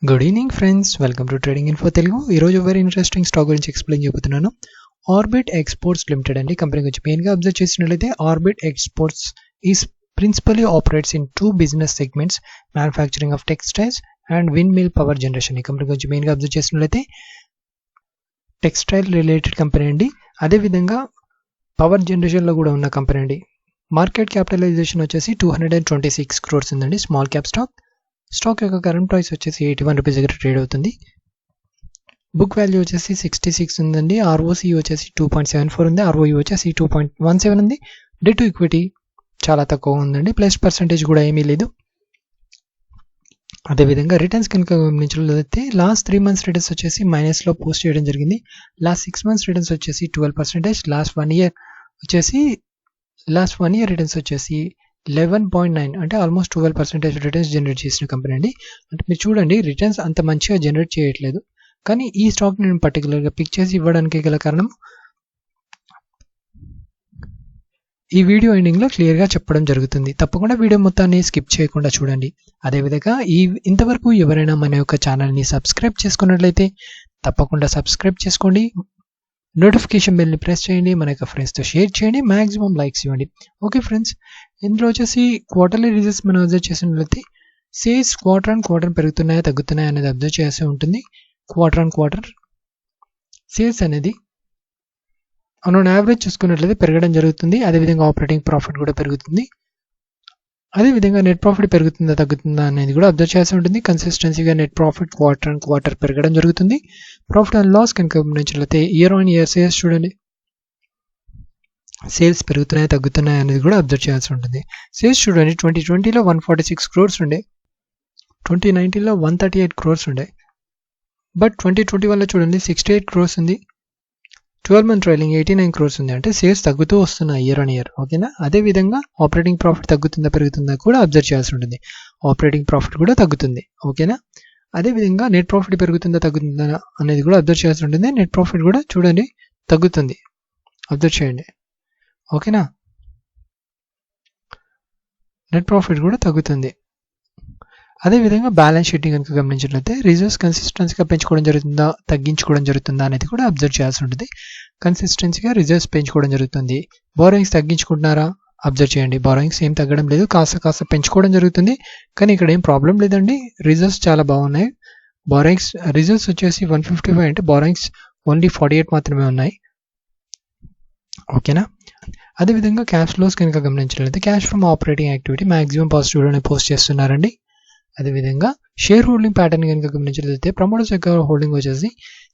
Good evening friends, welcome to Trading Info Telugu. ఈరోజు very interesting stock గురించి explain చేయబోతున్నాను. Orbit Exports Limited అండి. Company గురించి మెయిన్గా అబ్జర్వ్ చేసినట్లయితే Orbit Exports is principally operates in two business segments, manufacturing of textiles and wind mill power generation. ఈ company గురించి మెయిన్గా అబ్జర్వ్ చేసినట్లయితే టెక్స్టైల్ రిలేటెడ్ కంపెనీ అండి. అదేవిధంగా పవర్ జనరేషన్లో కూడా ఉన్న కంపెనీ అండి. మార్కెట్ క్యాపిటలైజేషన్ వచ్చేసి 226 crores ఉందండి. స్మాల్ క్యాప్ స్టాక్ యొక్క కరెంట్ ప్రైస్ వచ్చేసి 81 రూపీస్ దగ్గర ట్రేడ్ అవుతుంది. బుక్ వాల్యూ వచ్చేసి 66 ఉందండి. ఆర్ఓసి వచ్చేసి 2.74 ఉంది. ఆర్ఓఈ వచ్చేసి 2.17 ఉంది. డెట్ టు ఈక్విటీ చాలా తక్కువ ఉందండి. ప్లస్ పర్సెంటేజ్ కూడా ఏమీ లేదు. అదేవిధంగా రిటర్న్స్ కనుక గమనించినట్లయితే లాస్ట్ 3 months రిటర్న్స్ వచ్చేసి మైనస్లో పోస్ట్ చేయడం జరిగింది. లాస్ట్ 6 months రిటర్న్స్ వచ్చేసి 12%. లాస్ట్ 1 year రిటర్న్స్ వచ్చేసి 11.9 అంటే ఆల్మోస్ట్ 12% రిటర్న్స్ జనరేట్ చేసిన కంపెనీ అండి. అంటే మీరు చూడండి, రిటర్న్స్ అంత మంచిగా జనరేట్ చేయట్లేదు. కానీ ఈ స్టాక్ నేను పర్టికులర్గా పిక్ చేసి ఇవ్వడానికి గల కారణం ఈ వీడియో ఎండింగ్లో క్లియర్గా చెప్పడం జరుగుతుంది. తప్పకుండా వీడియో మొత్తాన్ని స్కిప్ చేయకుండా చూడండి. అదేవిధంగా ఇంతవరకు ఎవరైనా మన యొక్క ఛానల్ని సబ్స్క్రైబ్ చేసుకున్నట్లయితే తప్పకుండా సబ్స్క్రైబ్ చేసుకోండి. నోటిఫికేషన్ బెల్ని ప్రెస్ చేయండి. మన యొక్క ఫ్రెండ్స్తో షేర్ చేయండి. మ్యాక్సిమం లైక్స్ ఇవ్వండి. ఓకే ఫ్రెండ్స్, ఇందులో వచ్చేసి క్వార్టర్లీ రిజల్ట్స్ మనం అబ్జర్వ్ చేసినట్లయితే సేల్స్ క్వార్టర్ అండ్ క్వార్టర్ పెరుగుతున్నాయా తగ్గుతున్నాయా అనేది అబ్జర్వ్ చేయాల్సి ఉంటుంది. క్వార్టర్ అండ్ క్వార్టర్ సేల్స్ అనేది ఆన్ యావరేజ్ చూసుకున్నట్లయితే పెరగడం జరుగుతుంది. అదేవిధంగా ఆపరేటింగ్ ప్రాఫిట్ కూడా పెరుగుతుంది. అదేవిధంగా నెట్ ప్రాఫిట్ పెరుగుతుందా తగ్గుతుందా అనేది కూడా అబ్జర్వ్ చేయాల్సి ఉంటుంది. కన్సిస్టెన్సీగా net profit quarter and quarter పెరగడం జరుగుతుంది. ప్రాఫిట్ అండ్ లాస్ కనుక గమనించినట్లయితే ఇయర్ ఆన్ ఇయర్ సేల్స్ చూడండి, సేల్స్ పెరుగుతున్నాయి తగ్గుతున్నాయి అనేది కూడా అబ్జర్వ్ చేయాల్సి ఉంటుంది. సేల్స్ చూడండి, 2020లో 146 crores ఉండే, 2019లో 138 crores ఉండే, బట్ 2021లో చూడండి 68 crores ఉంది. 12 month ట్రైలింగ్ 89 crores ఉంది. అంటే సేల్స్ తగ్గుతూ వస్తున్నాయి ఇయర్ ఆన్ ఇయర్. ఓకేనా. అదేవిధంగా ఆపరేటింగ్ ప్రాఫిట్ తగ్గుతుందా పెరుగుతుందా కూడా అబ్జర్వ్ చేయాల్సి ఉంటుంది. ఆపరేటింగ్ ప్రాఫిట్ కూడా తగ్గుతుంది. ఓకేనా. అదేవిధంగా నెట్ ప్రాఫిట్ పెరుగుతుందా తగ్గుతుందా అనేది కూడా అబ్జర్వ్ చేయాల్సి ఉంటుంది. నెట్ ప్రాఫిట్ కూడా చూడండి తగ్గుతుంది, అబ్జర్వ్ చేయండి. ఓకేనా. నెట్ ప్రాఫిట్ కూడా తగ్గుతుంది. అదేవిధంగా బ్యాలెన్స్ షీట్ కనుక గమనించినట్లయితే రిజర్వ్స్ కన్సిస్టెన్సీగా పెంచుకోవడం జరుగుతుందా తగ్గించుకోవడం జరుగుతుందా అనేది కూడా అబ్జర్వ్ చేయాల్సి ఉంటుంది. కన్సిస్టెన్సీగా రిజర్వ్స్ పెంచుకోవడం జరుగుతుంది. బారోయింగ్స్ తగ్గించుకుంటున్నారా అబ్జర్వ్ చేయండి. బారోయింగ్స్ ఏం తగ్గడం లేదు, కాస్త పెంచుకోవడం జరుగుతుంది. కానీ ఇక్కడ ఏం ప్రాబ్లం లేదండి. రిజర్వ్స్ చాలా బాగున్నాయి. బారోయింగ్స్ రిజర్వ్స్ వచ్చేసి 155 అంటే బారోయింగ్స్ ఓన్లీ 48 మాత్రమే ఉన్నాయి. ఓకేనా. అదేవిధంగా క్యాష్ ఫ్లోస్ కనుక గమనించినట్లయితే cash from operating activity maximum పాజిటివ్లోనే పోస్ట్ చేస్తున్నారండి. అదేవిధంగా షేర్ హోల్డింగ్ ప్యాటర్న్ కనుక గమనించినట్లయితే ప్రమోటర్స్ యొక్క హోల్డింగ్ వచ్చేసి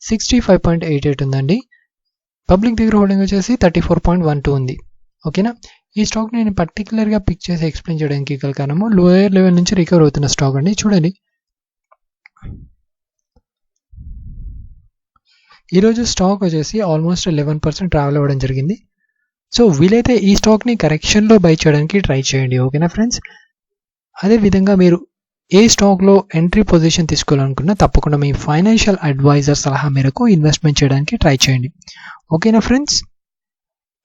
65.88 ఉందండి. పబ్లిక్ దగ్గర హోల్డింగ్ వచ్చేసి 34.12 ఉంది. ఓకేనా. ఈ స్టాక్ నేను పర్టికులర్గా పిక్ చేసి ఎక్స్ప్లెయిన్ చేయడానికి గల కారణము లోయర్ లెవెల్ నుంచి రికవర్ అవుతున్న స్టాక్ అండి. చూడండి, ఈరోజు స్టాక్ వచ్చేసి ఆల్మోస్ట్ 11% ట్రావెల్ అవ్వడం జరిగింది. సో వీలైతే ఈ స్టాక్ని కరెక్షన్లో బై చేయడానికి ట్రై చేయండి. ఓకేనా ఫ్రెండ్స్. అదేవిధంగా మీరు ఏ స్టాక్లో ఎంట్రీ పొజిషన్ తీసుకోవాలనుకున్నా తప్పకుండా మీ ఫైనాన్షియల్ అడ్వైజర్ సలహా మేరకు ఇన్వెస్ట్మెంట్ చేయడానికి ట్రై చేయండి. ఓకేనా ఫ్రెండ్స్.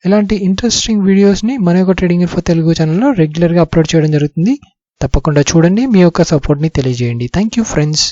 ఇలాంటి ఇంట్రెస్టింగ్ వీడియోస్ని మన యొక్క ట్రేడింగ్ ఇన్ఫో తెలుగు ఛానల్లో రెగ్యులర్గా అప్లోడ్ చేయడం జరుగుతుంది. తప్పకుండా చూడండి, మీ యొక్క సపోర్ట్ని తెలియజేయండి. Thank you friends.